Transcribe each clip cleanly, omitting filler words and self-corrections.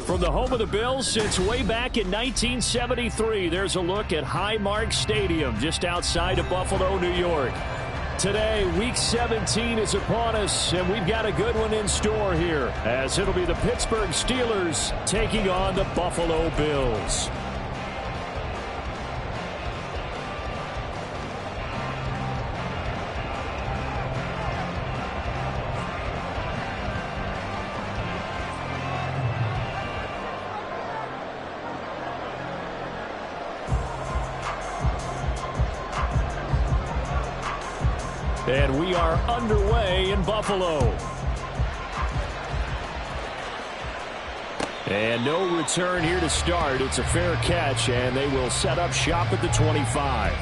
From the home of the Bills since way back in 1973, there's a look at Highmark Stadium just outside of Buffalo, New York. Today, Week 17 is upon us, and we've got a good one in store here, as it'll be the Pittsburgh Steelers taking on the Buffalo Bills. And we are underway in Buffalo. And no return here to start. It's a fair catch, and they will set up shop at the 25.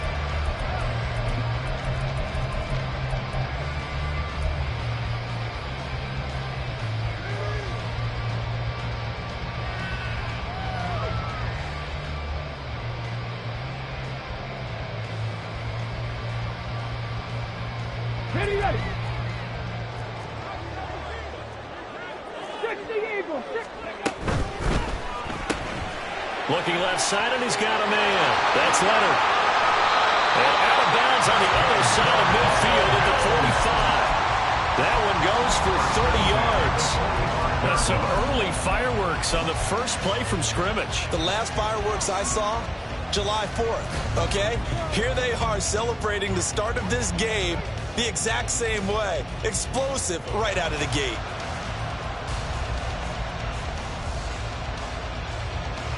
Looking left side, and he's got a man. That's Leonard. And out of bounds on the other side of midfield at the 45. That one goes for 30 yards. Now some early fireworks on the first play from scrimmage. The last fireworks I saw, July 4th, okay? Here they are celebrating the start of this game the exact same way. Explosive right out of the gate.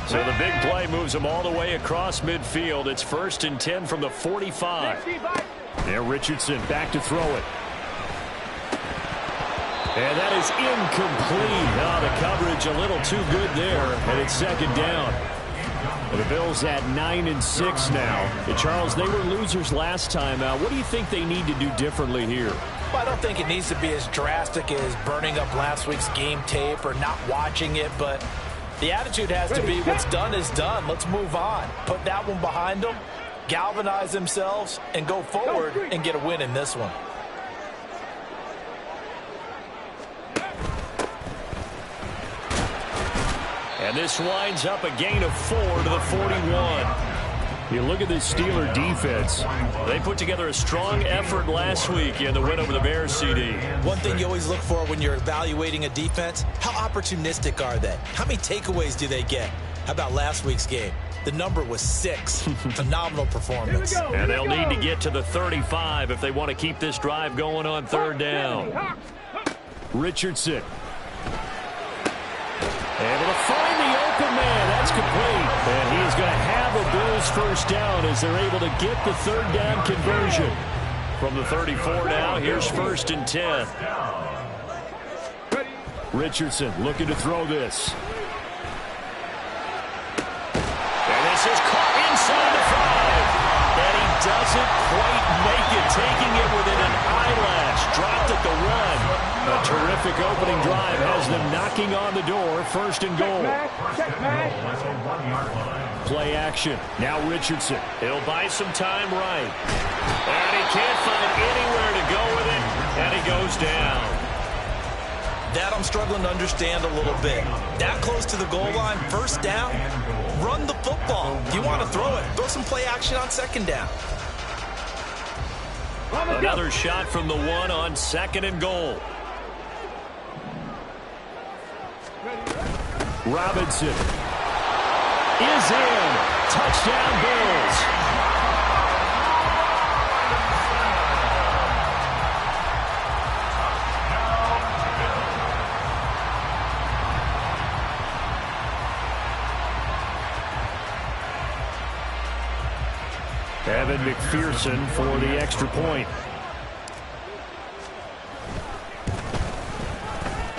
So the big play moves them all the way across midfield. It's 1st and 10 from the 45. There, Richardson back to throw it. And that is incomplete. Oh, the coverage a little too good there, and it's 2nd down. And the Bills at 9-6 now. And Charles, they were losers last time out. What do you think they need to do differently here? Well, I don't think it needs to be as drastic as burning up last week's game tape or not watching it, but the attitude has to be what's done is done. Let's move on. Put that one behind them, galvanize themselves, and go forward and get a win in this one. And this winds up a gain of 4 to the 41. You look at this Steeler defense. They put together a strong effort last week in the win over the Bears, CD. One thing you always look for when you're evaluating a defense, how opportunistic are they? How many takeaways do they get? How about last week's game? The number was 6. Phenomenal performance. And they'll need to get to the 35 if they want to keep this drive going on 3rd down. Richardson. Able to find the open man. That's complete. And he is going to have a Bills 1st down as they're able to get the 3rd down conversion. From the 34 now, here's 1st and 10. Richardson looking to throw this. And this is caught inside the 5. And he doesn't quite make it, taking it within an eyelash. Dropped at the 1. A terrific opening drive has them knocking on the door. 1st and goal. Play action. Now Richardson. He'll buy some time right. And he can't find anywhere to go with it. And he goes down. That I'm struggling to understand a little bit. That close to the goal line, 1st down, run the football. If you want to throw it, throw some play action on 2nd down. Another shot from the 1 on 2nd and goal. Robinson is in. Touchdown, Bills. Evan McPherson for the extra point.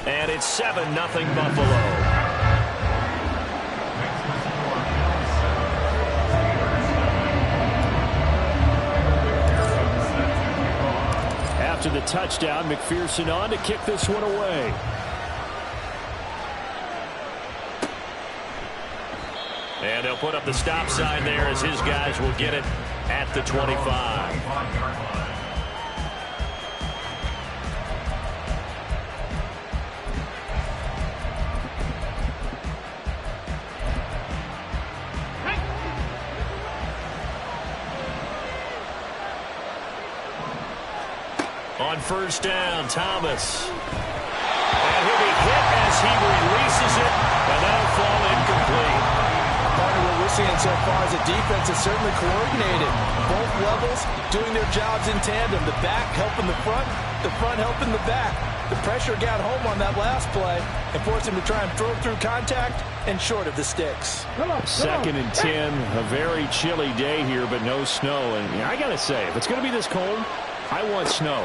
And it's 7-0 Buffalo. After the touchdown, McPherson on to kick this one away. And they'll put up the stop sign there as his guys will get it at the 25. On first down, Thomas. And he'll be hit as he releases it, and that'll fall incomplete. Partner, what we're seeing so far is the defense is certainly coordinated. Both levels doing their jobs in tandem. The back helping the front helping the back. The pressure got home on that last play and forced him to try and throw through contact and short of the sticks. Second and 10, a very chilly day here, but no snow. And I got to say, if it's going to be this cold, I want snow.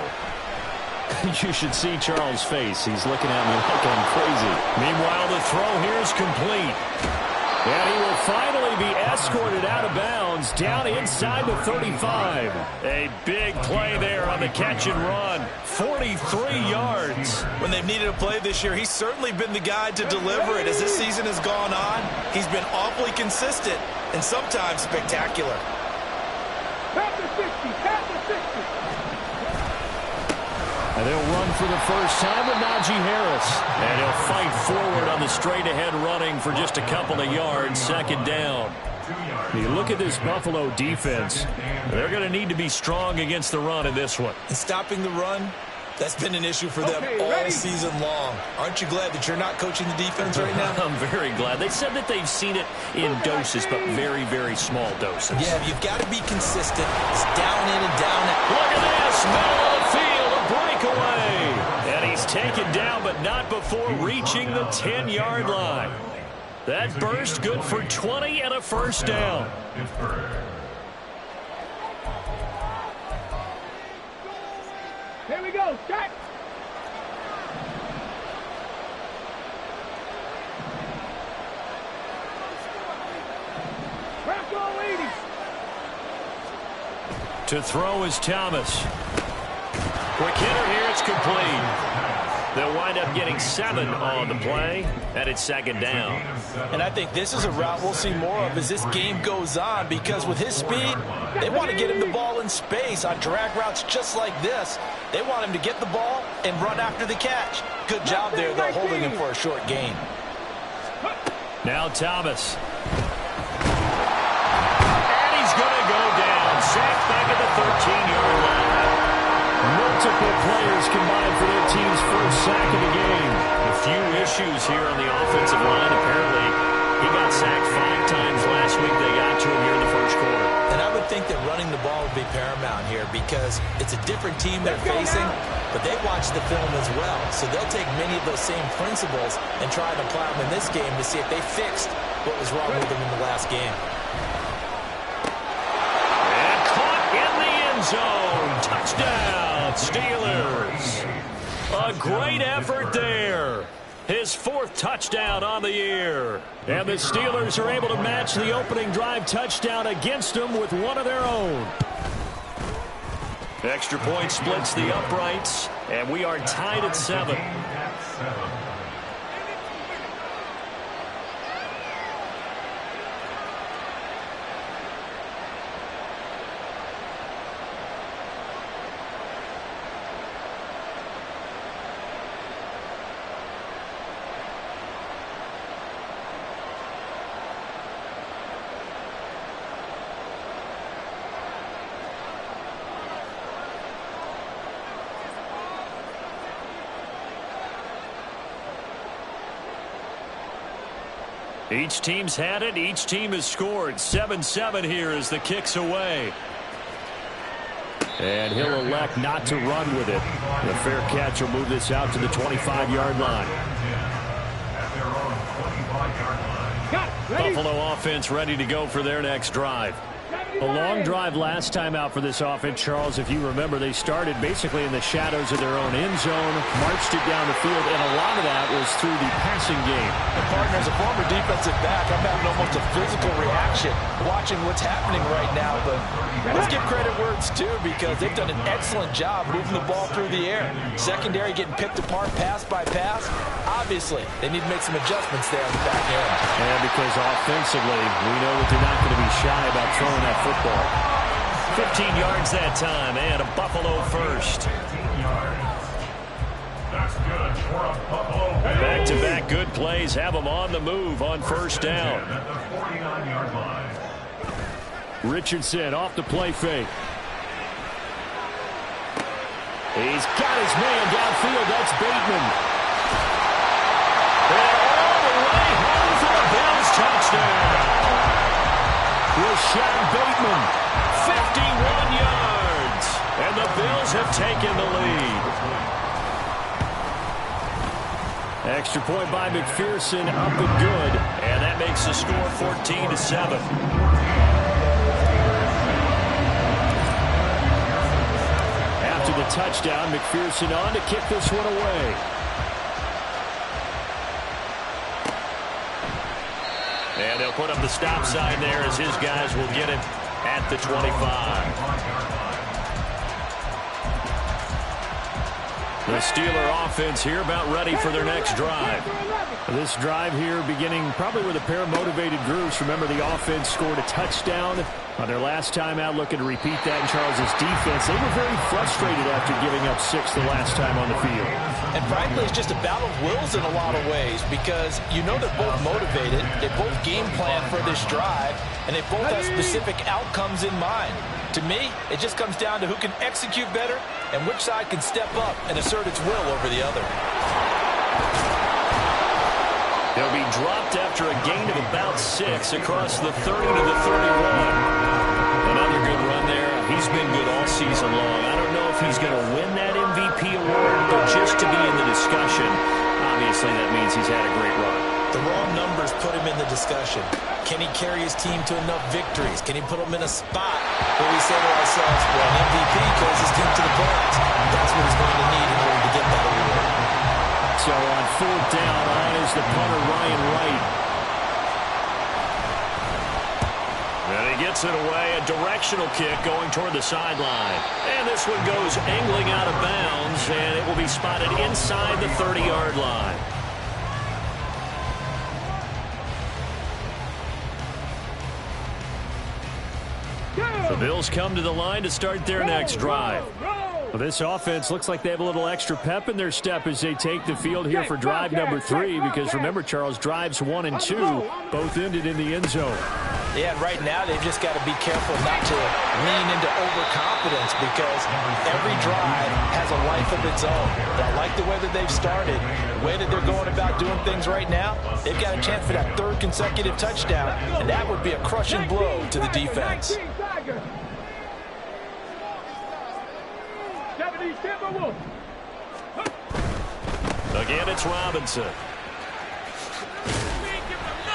You should see Charles' face. He's looking at me like I'm crazy. Meanwhile, the throw here is complete. And he will finally be escorted out of bounds down inside the 35. A big play there on the catch and run. 43 yards. When they've needed a play this year, he's certainly been the guy to deliver it. As this season has gone on, he's been awfully consistent and sometimes spectacular. And they'll run for the first time with Najee Harris. And he'll fight forward on the straight-ahead running for just a couple of yards. Second down. You look at this Buffalo defense. They're going to need to be strong against the run in this one. And stopping the run, that's been an issue for them all season long. Aren't you glad that you're not coaching the defense right now? I'm very glad. They said that they've seen it in doses, but very, very small doses. Yeah, you've got to be consistent. It's down in and down out. Look at this. Middle of the field. A breakaway. And he's taken down, but not before reaching the 10-yard line. That burst good for 20 and a first down. Here we go. Start. Rocco 80. To throw is Thomas. Quick hitter here. It's complete. They'll wind up getting 7 on the play, and it's second down. And I think this is a route we'll see more of as this game goes on, because with his speed, they want to get him the ball in space on drag routes just like this. They want him to get the ball and run after the catch. Good job there, though, holding him for a short gain. Now Thomas. And he's going to go down. Sacked back at the 13-yard line. Multiple players combined for their team's first sack of the game. A few issues here on the offensive line. Apparently, he got sacked 5 times last week. They got to him here in the first quarter. And I would think that running the ball would be paramount here because it's a different team they're facing, but they watch the film as well. So they'll take many of those same principles and try and apply them in this game to see if they fixed what was wrong with them in the last game. And caught in the end zone. Touchdown. Steelers. A great effort there. His 4th touchdown on the year. And the Steelers are able to match the opening drive touchdown against them with one of their own. Extra point splits the uprights, and we are tied at 7. Each team's had it. Each team has scored. 7-7 here as the kick's away. And he'll elect not to run with it. The fair catch will move this out to the 25-yard line. Buffalo offense ready to go for their next drive. A long drive last time out for this offense, Charles. If you remember, they started basically in the shadows of their own end zone, marched it down the field, and a lot of that was through the passing game. And partner, as a former defensive back, I'm having almost a physical reaction watching what's happening right now. But let's give credit where it's due, because they've done an excellent job moving the ball through the air. Secondary getting picked apart pass by pass. Obviously, they need to make some adjustments there on the back end. And because offensively, we know that they're not going to be shy about throwing that football. 15 yards that time, and a Buffalo first. Back-to-back good plays have them on the move on first down. Richardson off the play fake. He's got his man downfield. That's Bateman. And all the way home for a Bills touchdown. Rashad Bateman, 51 yards. And the Bills have taken the lead. Extra point by McPherson, up and good. And that makes the score 14-7. After the touchdown, McPherson on to kick this one away. And they'll put up the stop sign there as his guys will get it at the 25. The Steeler offense here about ready for their next drive. This drive here beginning probably with a pair of motivated groups. Remember, the offense scored a touchdown on their last time out, looking to repeat that in Charles's defense. They were very frustrated after giving up 6 the last time on the field. And frankly, it's just a battle of wills in a lot of ways because you know they're both motivated, they both game plan for this drive, and they both have specific outcomes in mind. To me, it just comes down to who can execute better and which side can step up and assert its will over the other. They'll be dropped after a gain of about 6 across the 30 to the 31. Another good run there. He's been good all season long. I don't know if he's going to win that MVP award, but just to be in the discussion, obviously that means he's had a great run. The raw numbers put him in the discussion. Can he carry his team to enough victories? Can he put them in a spot where we say to ourselves, well, an MVP carries his team to the playoffs? That's what he's going to need in order to get that award. So on 4th down, on is the punter, Ryan Wright. And he gets it away, a directional kick going toward the sideline. And this one goes angling out of bounds, and it will be spotted inside the 30-yard line. The Bills come to the line to start their next drive. Well, this offense looks like they have a little extra pep in their step as they take the field here for drive number 3, because remember, Charles, drives 1 and 2 both ended in the end zone. Yeah, right now they've just got to be careful not to lean into overconfidence because every drive has a life of its own. But I like the way that they've started, the way that they're going about doing things right now. They've got a chance for that 3rd consecutive touchdown, and that would be a crushing blow to the defense. Again, it's Robinson.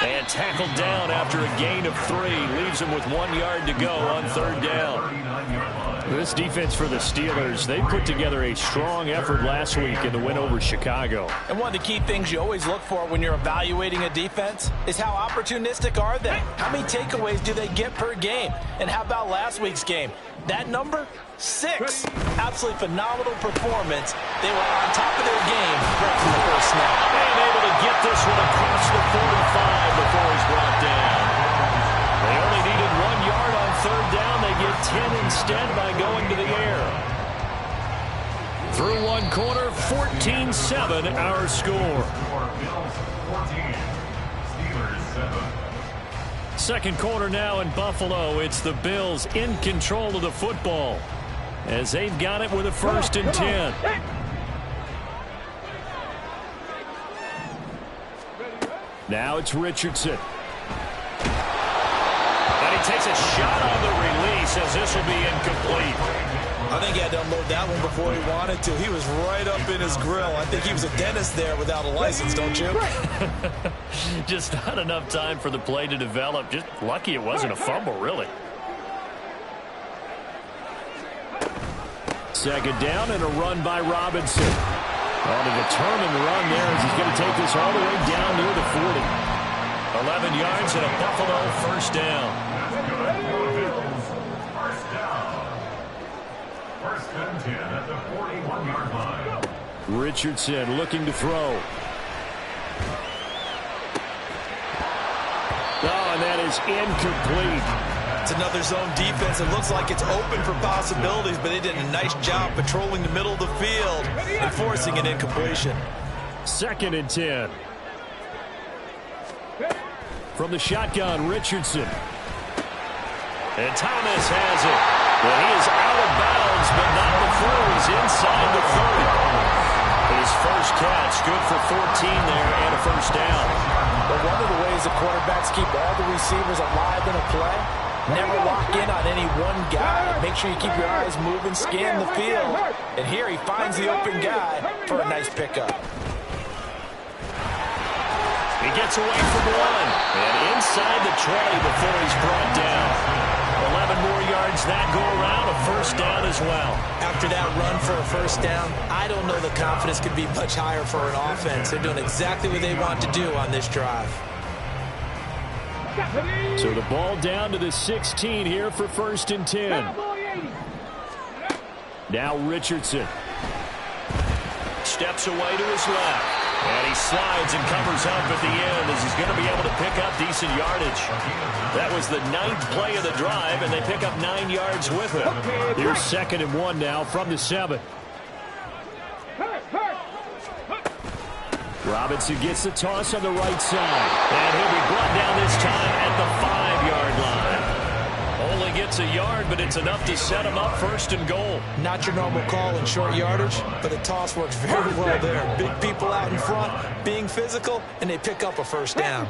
And tackled down after a gain of 3. Leaves him with 1 yard to go on 3rd down. This defense for the Steelers, they put together a strong effort last week in the win over Chicago. And one of the key things you always look for when you're evaluating a defense is how opportunistic are they? How many takeaways do they get per game? And how about last week's game? That number? 6. Absolutely phenomenal performance. They were on top of their game right from the first snap. And able to get this one across the 45 before he's brought down. They only needed 1 yard on 3rd down. They get 10 instead by going to the air. Through one quarter, 14-7 our score. Second quarter now in Buffalo. It's the Bills in control of the football as they've got it with a 1st and 10. Now it's Richardson. And he takes a shot on the release as this will be incomplete. I think he had to unload that one before he wanted to. He was right up in his grill. I think he was a dentist there without a license, don't you? Just not enough time for the play to develop. Just lucky it wasn't a fumble, really. 2nd down and a run by Robinson. On a determined run there as he's going to take this all the way down near the 40. 11 yards and a Buffalo 1st down. 1st and 10 at the 41-yard line. Richardson looking to throw. Oh, and that is incomplete. It's another zone defense. It looks like it's open for possibilities, but they did a nice job patrolling the middle of the field and forcing an incompletion. 2nd and 10. From the shotgun, Richardson. And Thomas has it. Well, he is out of bounds, but not throws inside the 30. His first catch, good for 14 there and a first down. But one of the ways the quarterbacks keep all the receivers alive in a play, never lock in on any one guy. Make sure you keep your eyes moving, scan the field. And here he finds the open guy for a nice pickup. He gets away from one. And inside the 20 before he's brought down. 11 more yards that go around, a first down as well. After that run for a first down, I don't know the confidence could be much higher for an offense. They're doing exactly what they want to do on this drive. So the ball down to the 16 here for 1st and 10. Now Richardson. Steps away to his left. And he slides and covers up at the end as he's going to be able to pick up decent yardage. That was the 9th play of the drive, and they pick up 9 yards with it. Here's 2nd and 1 now from the 7. Robinson gets the toss on the right side. And he'll be brought down this time at the 5-yard line. Only gets a yard, but it's enough to set him up 1st and goal. Not your normal call in short yardage, but the toss works very well there. Big people out in front, being physical, and they pick up a first down.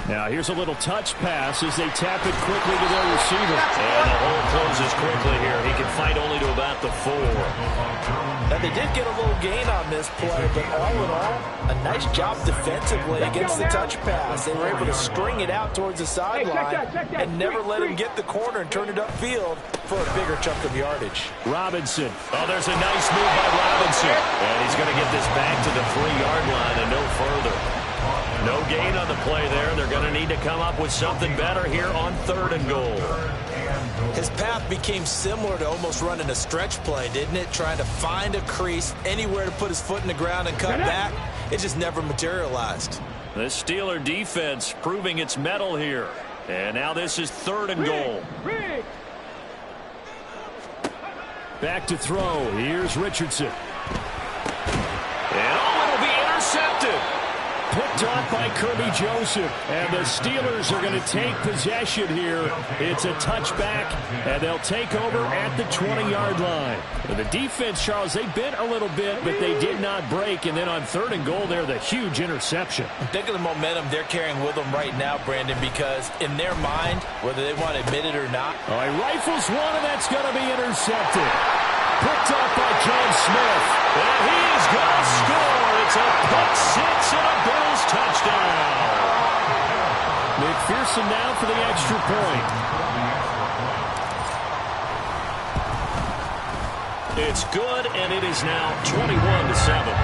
Now here's a little touch pass as they tap it quickly to their receiver. And the hole closes quickly here. He can fight only to about the 4. Now they did get a little gain on this play, but all in all, a nice job defensively against the touch pass. They were able to string it out towards the sideline and never let him get the corner and turn it upfield for a bigger chunk of yardage. Robinson. Oh, there's a nice move by Robinson. And he's going to get this back to the 3-yard line and no further. No gain on the play there. They're going to need to come up with something better here on 3rd and goal. His path became similar to almost running a stretch play, didn't it? Trying to find a crease, anywhere to put his foot in the ground and cut back. It just never materialized. The Steeler defense proving its mettle here. And now this is 3rd and goal. Back to throw. Here's Richardson. And it'll be intercepted. Picked off by Kirby Joseph. And the Steelers are going to take possession here. It's a touchback, and they'll take over at the 20-yard line. And the defense, Charles, they bent a little bit, but they did not break. And then on 3rd and goal there, the huge interception. Think of the momentum they're carrying with them right now, Brandon, because in their mind, whether they want to admit it or not. All right, rifles one, and that's going to be intercepted. Picked up by John Smith. And he's going to score. It's a pick 6 and a Bills touchdown. McPherson now for the extra point. It's good, and it is now 21-7.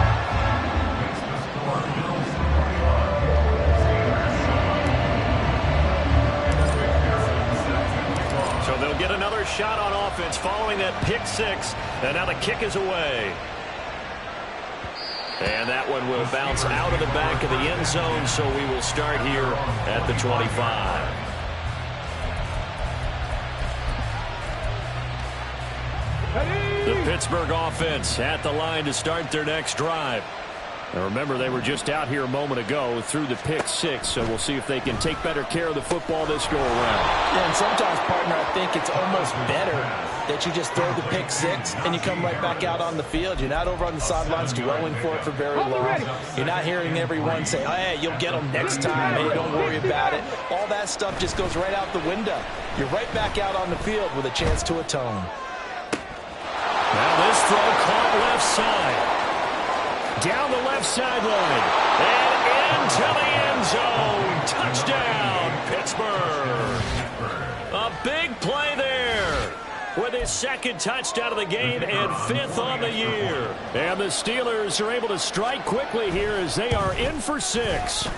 So they'll get another shot on offense following that pick 6. And now the kick is away. And that one will bounce out of the back of the end zone, so we will start here at the 25. The Pittsburgh offense at the line to start their next drive. Now remember, they were just out here a moment ago through the pick 6, so we'll see if they can take better care of the football this go around. Yeah, and sometimes, partner, I think it's almost better that you just throw the pick 6 and you come right back out on the field. You're not over on the sidelines dwelling for it for very long. You're not hearing everyone say, oh, hey, you'll get them next time. Hey, don't worry about it. All that stuff just goes right out the window. You're right back out on the field with a chance to atone. Now this throw caught left side. Down the left sideline. And into the end zone. Touchdown, Pittsburgh. A big play there. With his 2nd touchdown of the game and 5th on the year. And the Steelers are able to strike quickly here as they are in for 6.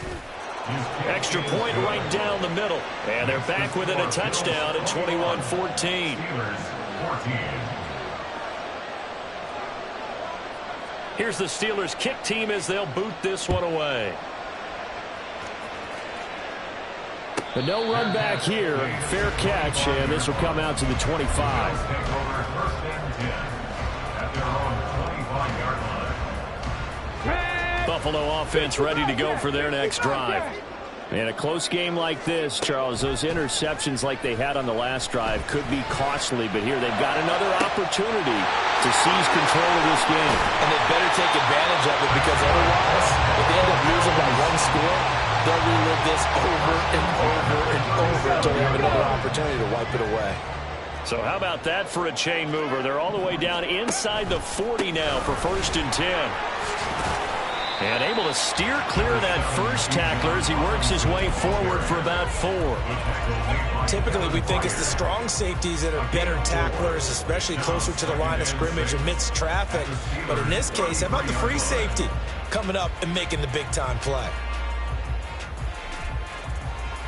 Extra point right down the middle. And they're back within a touchdown at 21-14. Here's the Steelers kick team as they'll boot this one away. But no run back here. Fair catch, and this will come out to the 25. Buffalo offense ready to go for their next drive. In a close game like this, Charles, those interceptions like they had on the last drive could be costly, but here they've got another opportunity to seize control of this game. And they better take advantage of it, because otherwise, if they end up losing by one score, they'll relive this over and over and over until they have another opportunity to wipe it away. So how about that for a chain mover? They're all the way down inside the 40 now for 1st and 10. And able to steer clear of that first tackler as he works his way forward for about 4. Typically, we think it's the strong safeties that are better tacklers, especially closer to the line of scrimmage amidst traffic. But in this case, how about the free safety coming up and making the big-time play?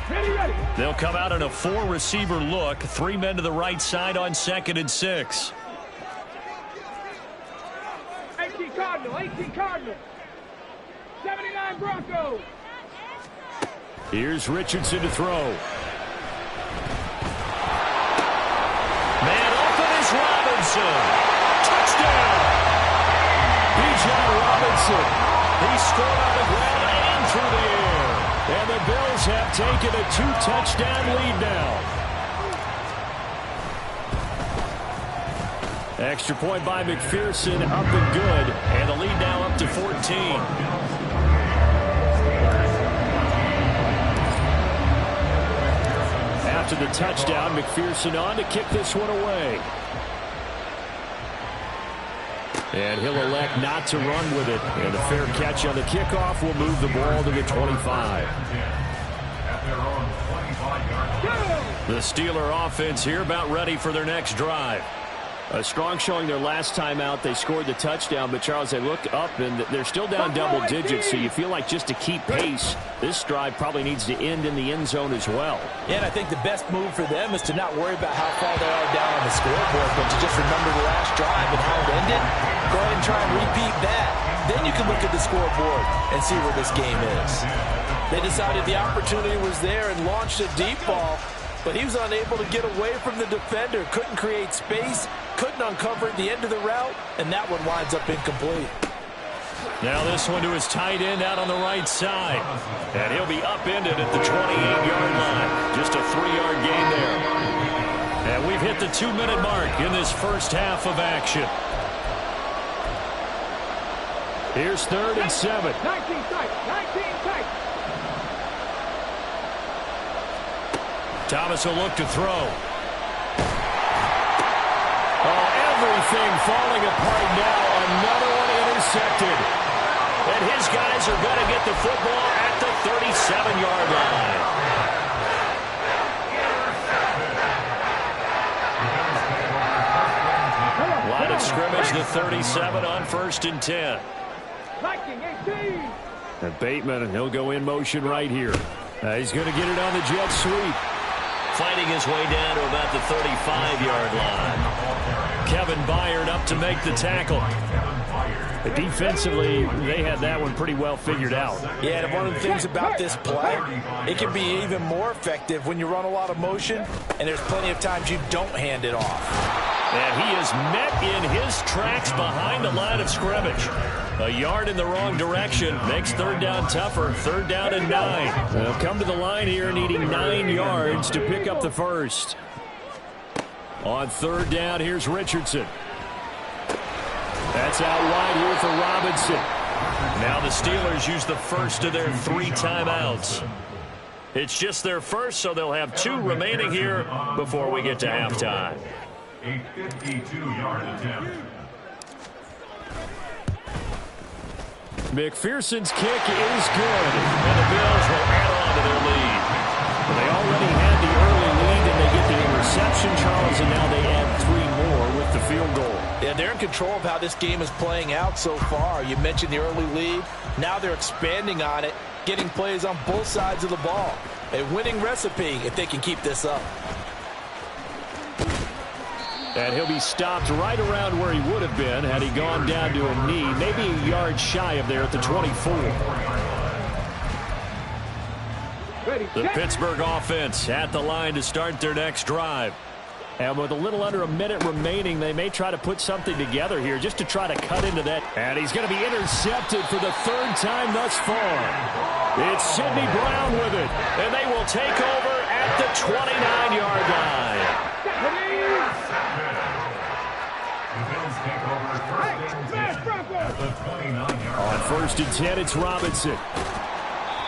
Ready. They'll come out in a 4-receiver look. 3 men to the right side on 2nd and 6. 18 Cardinal. 79 Broncos. Here's Richardson to throw. Man open is Robinson. Touchdown. Bijan Robinson. He scored on the ground and through the air. And the Bills have taken a 2-touchdown lead now. Extra point by McPherson, up and good. And the lead now up to 14. After the touchdown, McPherson on to kick this one away. And he'll elect not to run with it. And a fair catch on the kickoff will move the ball to the 25. The Steeler offense here about ready for their next drive. A strong showing their last time out. They scored the touchdown, but Charles, they look up and they're still down double digits, so you feel like just to keep pace, this drive probably needs to end in the end zone as well. Yeah, and I think the best move for them is to not worry about how far they are down on the scoreboard, but to just remember the last drive and how it ended. Go ahead and try and repeat that. Then you can look at the scoreboard and see where this game is. They decided the opportunity was there and launched a deep ball, but he was unable to get away from the defender. Couldn't create space, couldn't uncover at the end of the route, and that one winds up incomplete. Now this one to his tight end out on the right side. And he'll be upended at the 28-yard line. Just a 3-yard gain there. And we've hit the 2-minute mark in this first half of action. Here's 3rd and 7. 19 tight. Thomas will look to throw. Oh, everything falling apart now. Another one intercepted. And his guys are going to get the football at the 37-yard line. Line of scrimmage, the 37 on 1st and 10. And Bateman, he'll go in motion right here. He's going to get it on the jet sweep. Fighting his way down to about the 35-yard line. Kevin Byard up to make the tackle. Defensively, they had that one pretty well figured out. Yeah, and one of the things about this play, it can be even more effective when you run a lot of motion, and there's plenty of times you don't hand it off. And he is met in his tracks behind the line of scrimmage. A yard in the wrong direction makes 3rd down tougher. 3rd down and 9. They'll come to the line here needing 9 yards to pick up the first. On 3rd down, here's Richardson. That's out wide here for Robinson. Now the Steelers use the first of their 3 timeouts. It's just their first, so they'll have 2 remaining here before we get to halftime. A 52-yard attempt. McPherson's kick is good, and the Bills will add on to their lead. They already had the early lead, and they get the interception, Charles, and now they add 3 more with the field goal. Yeah, they're in control of how this game is playing out so far. You mentioned the early lead. Now they're expanding on it, getting plays on both sides of the ball. A winning recipe if they can keep this up. And he'll be stopped right around where he would have been had he gone down to a knee, maybe a yard shy of there at the 24. The Pittsburgh offense at the line to start their next drive. And with a little under a minute remaining, they may try to put something together here just to try to cut into that. And he's going to be intercepted for the third time thus far. It's Sidney Brown with it. And they will take over at the 29-yard line. On 1st and 10, it's Robinson.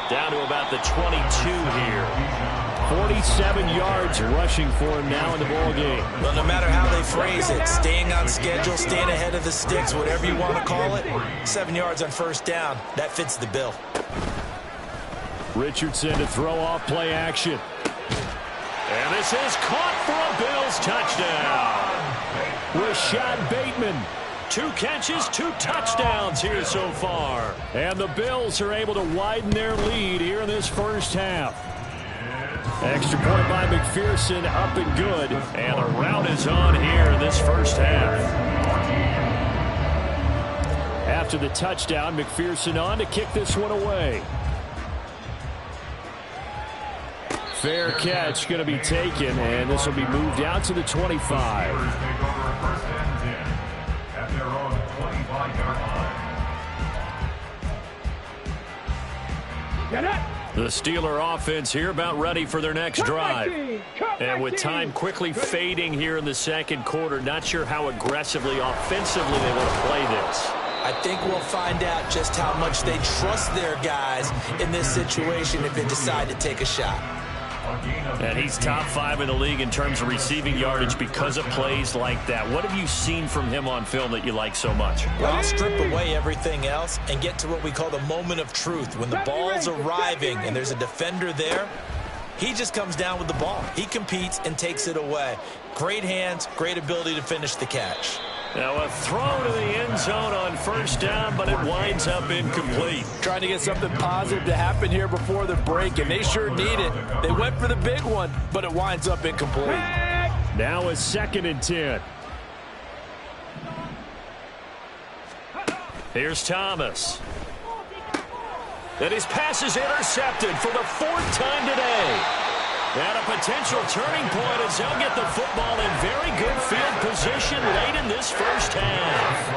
Down to about the 22 here. 47 yards rushing for him now in the ball game. Well, no matter how they phrase it, staying on schedule, staying ahead of the sticks, whatever you want to call it, 7 yards on 1st down, that fits the bill. Richardson to throw off play action. And this is caught for a Bills touchdown. Rashad Bateman. 2 catches, 2 touchdowns here so far. And the Bills are able to widen their lead here in this first half. Extra point by McPherson, up and good. And the rout is on here in this first half. After the touchdown, McPherson on to kick this one away. Fair catch going to be taken, and this will be moved out to the 25. The Steeler offense here about ready for their next drive. And with time quickly fading here in the second quarter, not sure how aggressively, offensively they want to play this. I think we'll find out just how much they trust their guys in this situation if they decide to take a shot. And he's top 5 in the league in terms of receiving yardage because of plays like that. What have you seen from him on film that you like so much? Well, I'll strip away everything else and get to what we call the moment of truth. When the ball's arriving and there's a defender there, he just comes down with the ball. He competes and takes it away. Great hands, great ability to finish the catch. Now a throw to the end zone on 1st down, but it winds up incomplete. Trying to get something positive to happen here before the break, and they sure need it. They went for the big one, but it winds up incomplete. Now a 2nd and 10. Here's Thomas. And his pass is intercepted for the 4th time today. And a potential turning point as they'll get the football in very good field position late in this first half.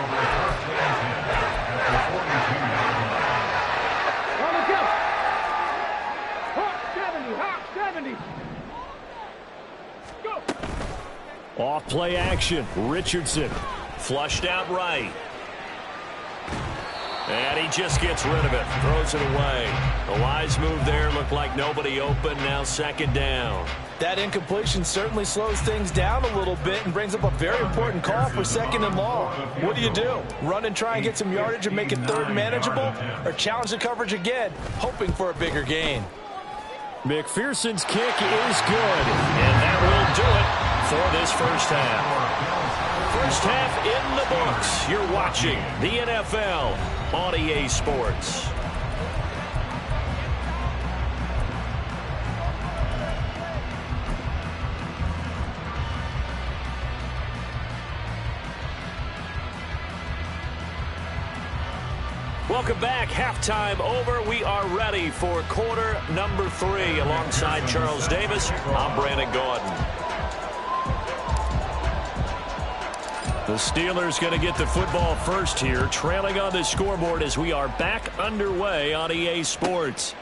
Off play action. Richardson flushed out right. And he just gets rid of it. Throws it away. A wise move there. Looked like nobody open. Now 2nd down. That incompletion certainly slows things down a little bit and brings up a very important call for 2nd and long. What do? Run and try and get some yardage and make it 3rd manageable? Or challenge the coverage again, hoping for a bigger gain? McPherson's kick is good. And that will do it for this first half. First half in the books. You're watching the NFL on EA Sports. Welcome back. Halftime over. We are ready for quarter number 3. Alongside Charles Davis, I'm Brandon Gordon. The Steelers going to get the football first here, trailing on the scoreboard as we are back underway on EA Sports.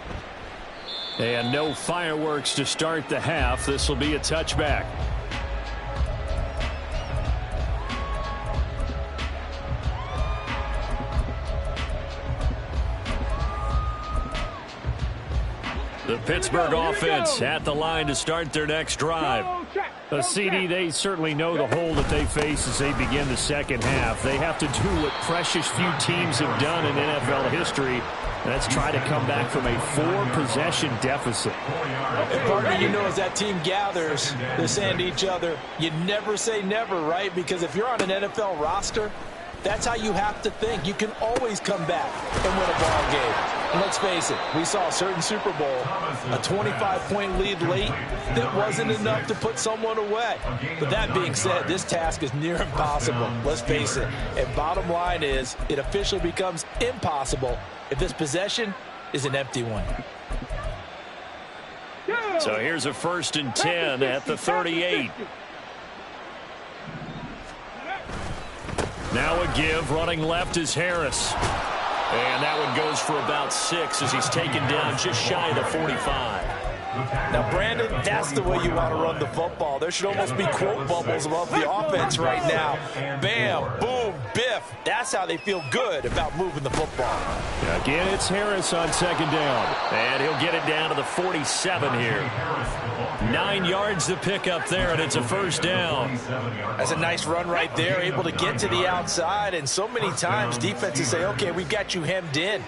And no fireworks to start the half. This will be a touchback. The Pittsburgh offense at the line to start their next drive. CD, they certainly know the hole that they face as they begin the second half. They have to do what precious few teams have done in NFL history. That's try to come back from a 4-possession deficit. And partner, you know, as that team gathers, they're saying to each other, you never say never, right? Because if you're on an NFL roster, that's how you have to think. You can always come back and win a ball game. And let's face it, we saw a certain Super Bowl, a 25-point lead late that wasn't enough to put someone away. But that being said, this task is near impossible. Let's face it. And bottom line is, it officially becomes impossible if this possession is an empty one. So here's a 1st and 10 at the 38. Now a give. Running left is Harris. And that one goes for about 6 as he's taken down just shy of the 45. Now, Brandon, that's the way you want to run the football. There should almost be quote bubbles above the offense right now. Bam, boom, biff. That's how they feel good about moving the football. Again, it's Harris on second down. And he'll get it down to the 47 here. 9 yards to pick up there, and it's a first down. That's a nice run right there, able to get to the outside. And so many times defenses say, okay, we've got you hemmed in.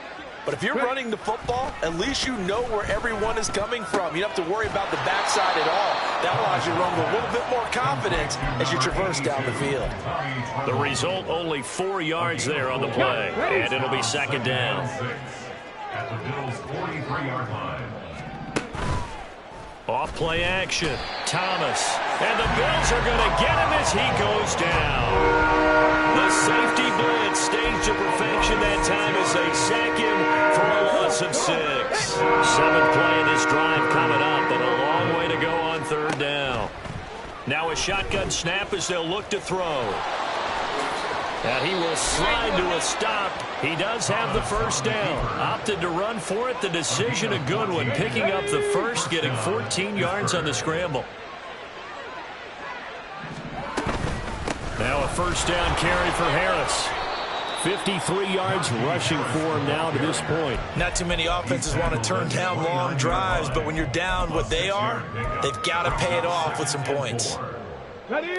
But if you're running the football, at least you know where everyone is coming from. You don't have to worry about the backside at all. That allows you to run with a little bit more confidence as you traverse down the field. The result, only 4 yards there on the play. And it'll be second down. At the Bills' 43-yard line. Off play action. Thomas. And the Bills are going to get him as he goes down. The safety blitz staged to perfection that time as they sack him for a loss of 6. 7th play of this drive coming up, but a long way to go on third down. Now a shotgun snap as they'll look to throw. And he will slide to a stop. He does have the first down. Opted to run for it. The decision a good one. Picking up the first, getting 14 yards on the scramble. Now a first down carry for Harris. 53 yards rushing for him now to this point. Not too many offenses want to turn down long drives, but when you're down what they are, they've got to pay it off with some points.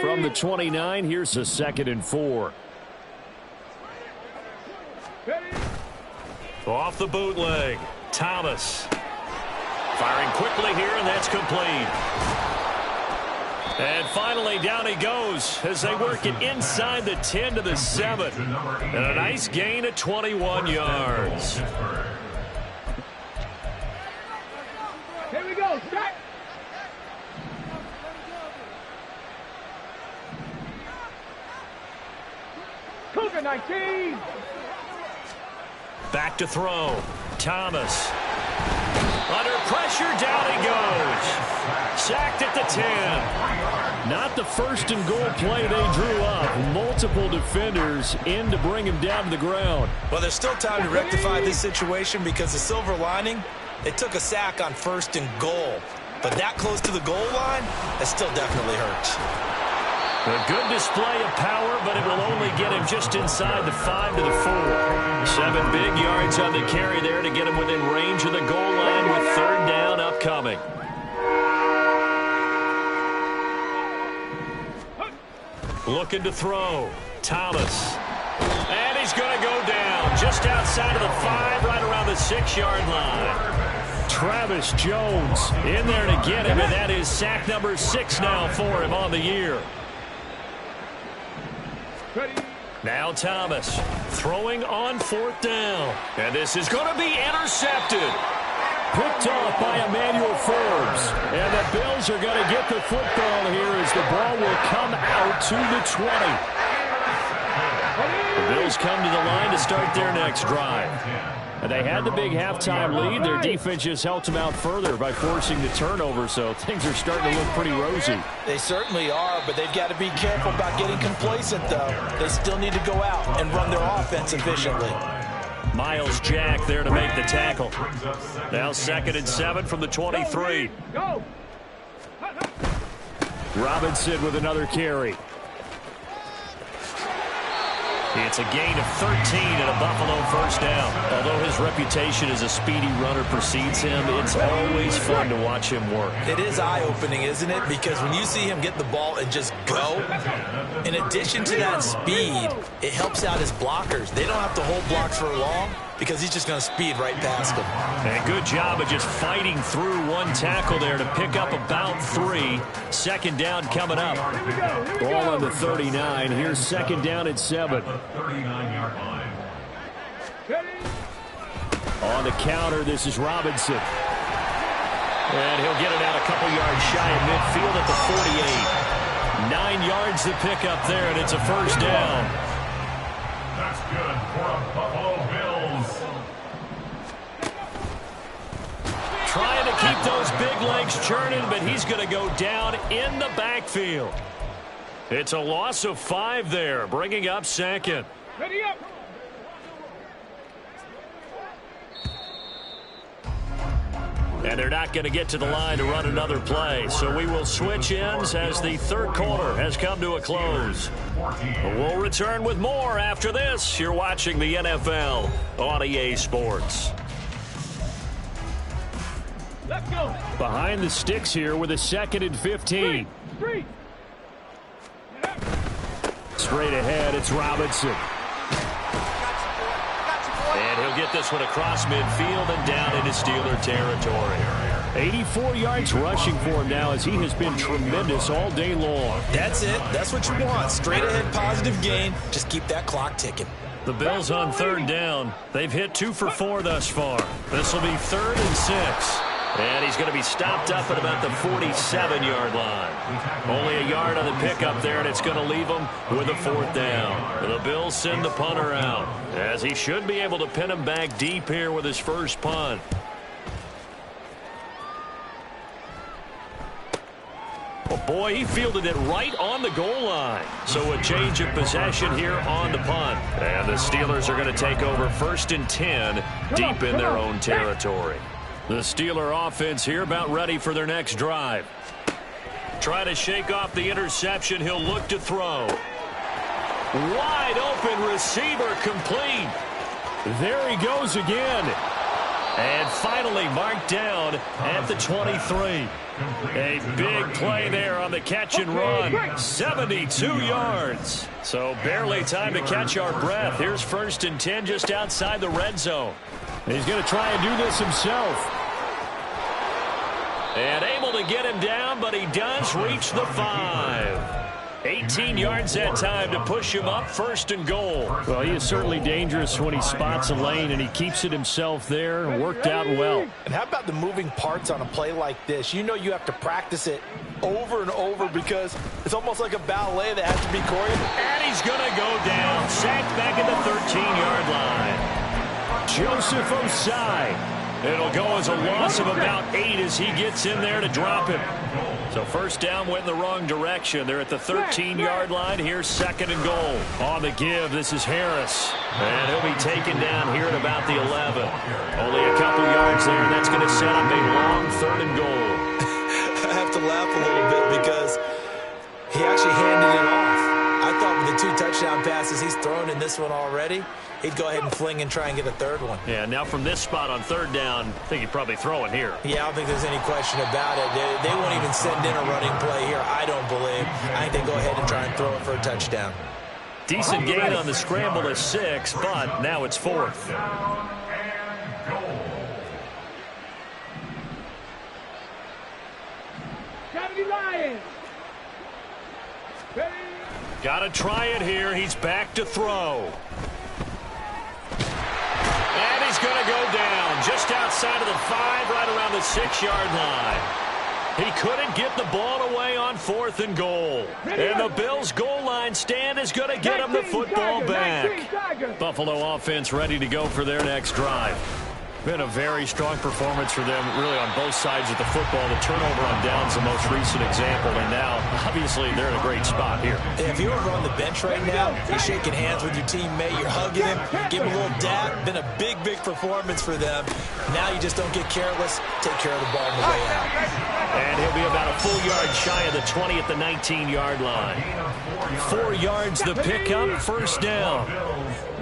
From the 29, here's a 2nd and 4. Off the bootleg, Thomas. Firing quickly here, and that's complete. And finally, down he goes as they work it inside the 10 to the 7. And a nice gain of 21 yards. Here we go, set. Cougar 19. Back to throw. Thomas. Under pressure, down he goes. Sacked at the 10. Not the first and goal play they drew up. Multiple defenders in to bring him down to the ground. Well, there's still time to rectify this situation because the silver lining, they took a sack on 1st and goal. But that close to the goal line, that still definitely hurts. A good display of power, but it will only get him just inside the 5 to the 4. 7 big yards on the carry there to get him within range of the goal line with third down upcoming. Looking to throw. Thomas. And he's going to go down just outside of the 5, right around the 6-yard line. Travis Jones in there to get him, and that is sack number 6 now for him on the year. Now Thomas throwing on 4th down. And this is going to be intercepted. Picked off by Emmanuel Forbes. And the Bills are going to get the football here as the ball will come out to the 20. The Bills come to the line to start their next drive. And they had the big halftime lead. Their defense just helped them out further by forcing the turnover, so things are starting to look pretty rosy. They certainly are, but they've got to be careful about getting complacent, though. They still need to go out and run their offense efficiently. Miles Jack there to make the tackle. Now 2nd and 7 from the 23. Go. Robinson with another carry. It's a gain of 13 and a Buffalo first down. Although his reputation as a speedy runner precedes him, it's always fun to watch him work. It is eye-opening, isn't it? Because when you see him get the ball and just go, in addition to that speed, it helps out his blockers. They don't have to hold blocks for long because he's just going to speed right past them. And good job of just fighting through one tackle there to pick up about 3. Second down coming up. Ball on the 39. Here's 2nd down at 7. 39-yard line. On the counter, this is Robinson. And he'll get it out a couple yards shy of midfield at the 48. 9 yards to pick up there, and it's a first down. That's good for a Buffalo Bills. Trying to keep those big legs churning, but he's going to go down in the backfield. It's a loss of 5 there, bringing up second. Ready up. And they're not going to get to the line to run another play. So we will switch ends as the third quarter has come to a close. We'll return with more after this. You're watching the NFL on EA Sports. Let's go. Behind the sticks here with a 2nd and 15. Three. Straight ahead, it's Robinson. And he'll get this one across midfield and down into Steeler territory. 84 yards rushing for him now as he has been tremendous all day long. That's it. That's what you want. Straight ahead positive gain. Just keep that clock ticking. The Bills on 3rd down. They've hit 2 for 4 thus far. This will be 3rd and 6. And he's going to be stopped up at about the 47-yard line. Only a yard on the pickup there, and it's going to leave him with a 4th down. The Bills send the punter out, as he should be able to pin him back deep here with his first punt. Oh boy, he fielded it right on the goal line. So a change of possession here on the punt. And the Steelers are going to take over 1st and 10 deep in their own territory. The Steeler offense here about ready for their next drive. Try to shake off the interception. He'll look to throw. Wide open receiver complete. There he goes again. And finally marked down at the 23. A big play there on the catch and run. 72 yards. So barely time to catch our breath. Here's 1st and 10 just outside the red zone. He's going to try and do this himself. And able to get him down, but he does reach the 5. 18 yards that time to push him up 1st and goal. Well, he is certainly dangerous when he spots a lane, and he keeps it himself there and worked out well. And how about the moving parts on a play like this? You know you have to practice it over and over because it's almost like a ballet that has to be choreographed. And he's going to go down. Sacked back at the 13-yard line. Joseph Osai. It'll go as a loss of about 8 as he gets in there to drop him. So 1st down went in the wrong direction. They're at the 13-yard line. Here's 2nd and goal. On the give, this is Harris. And he'll be taken down here at about the 11. Only a couple yards there, and that's going to set up a long 3rd and goal. I have to laugh a little bit because he actually handed it off. I thought with the 2 touchdown passes he's thrown in this one already, he'd go ahead and fling and try and get a 3rd one. Yeah, now from this spot on 3rd down, I think he'd probably throw it here. Yeah, I don't think there's any question about it. They won't even send in a running play here, I don't believe. I think they go ahead and try and throw it for a touchdown. Decent gain on the scramble is 6, but now it's 4th. Lions. Got to try it here. He's back to throw. And he's going to go down just outside of the 5, right around the 6-yard line. He couldn't get the ball away on 4th and goal. And the Bills' goal line stand is going to get him the football back. Buffalo offense ready to go for their next drive. Been a very strong performance for them, really, on both sides of the football. The turnover on downs the most recent example, and now, obviously, they're in a great spot here. If you're over on the bench right now, you're shaking hands with your teammate, you're hugging him, give him a little dab. Been a big, big performance for them. Now you just don't get careless. Take care of the ball on the way out. And he'll be about a full yard shy of the 20 at the 19-yard line. 4 yards the pickup, 1st down.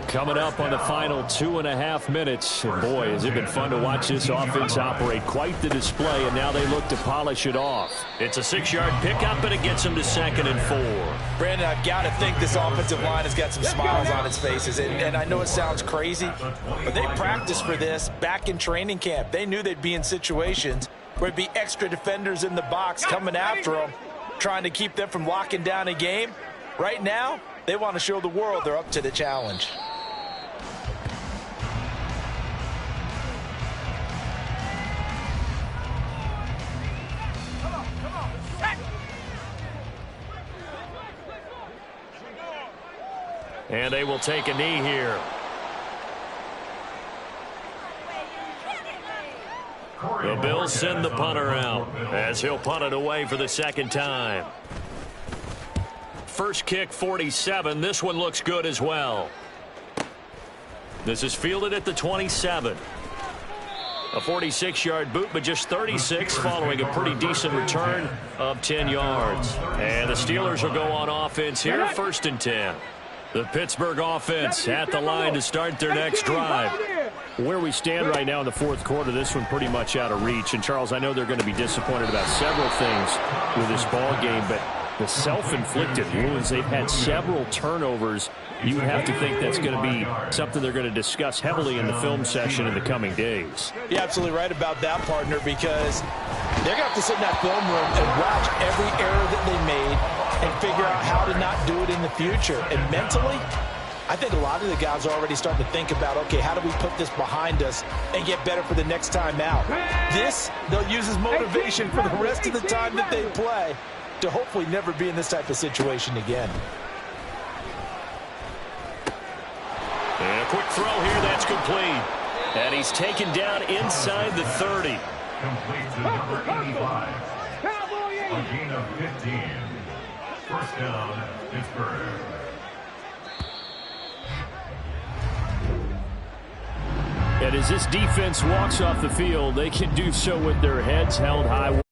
Coming up on the final 2.5 minutes. And boy, has it been fun to watch this offense operate. Quite the display, and now they look to polish it off. It's a 6-yard pickup, and it gets them to 2nd and 4. Brandon, I've got to think this offensive line has got some smiles on its faces. And I know it sounds crazy, but they practiced for this back in training camp. They knew they'd be in situations where it'd be extra defenders in the box coming after them, trying to keep them from locking down a game. Right now, they want to show the world they're up to the challenge. And they will take a knee here. The Bills send the punter out as he'll punt it away for the 2nd time. first kick 47. This one looks good as well. This is fielded at the 27. A 46-yard boot, but just 36 following a pretty decent return of 10 yards. And the Steelers will go on offense here, 1st and 10. The Pittsburgh offense at the line to start their next drive. Where we stand right now in the 4th quarter, this one pretty much out of reach. And, Charles, I know they're going to be disappointed about several things with this ball game, but the self-inflicted wounds, they've had several turnovers. You have to think that's going to be something they're going to discuss heavily in the film session in the coming days. You're absolutely right about that, partner, because they're going to have to sit in that film room and watch every error that they made and figure out how to not do it in the future. And mentally, I think a lot of the guys are already starting to think about, okay, how do we put this behind us and get better for the next time out? This, they'll use as motivation for the rest of the time that they play to hopefully never be in this type of situation again. And a quick throw here, that's complete. And he's taken down inside the 30. Complete to number 85. A gain of 15. First down, Pittsburgh. And as this defense walks off the field, they can do so with their heads held high.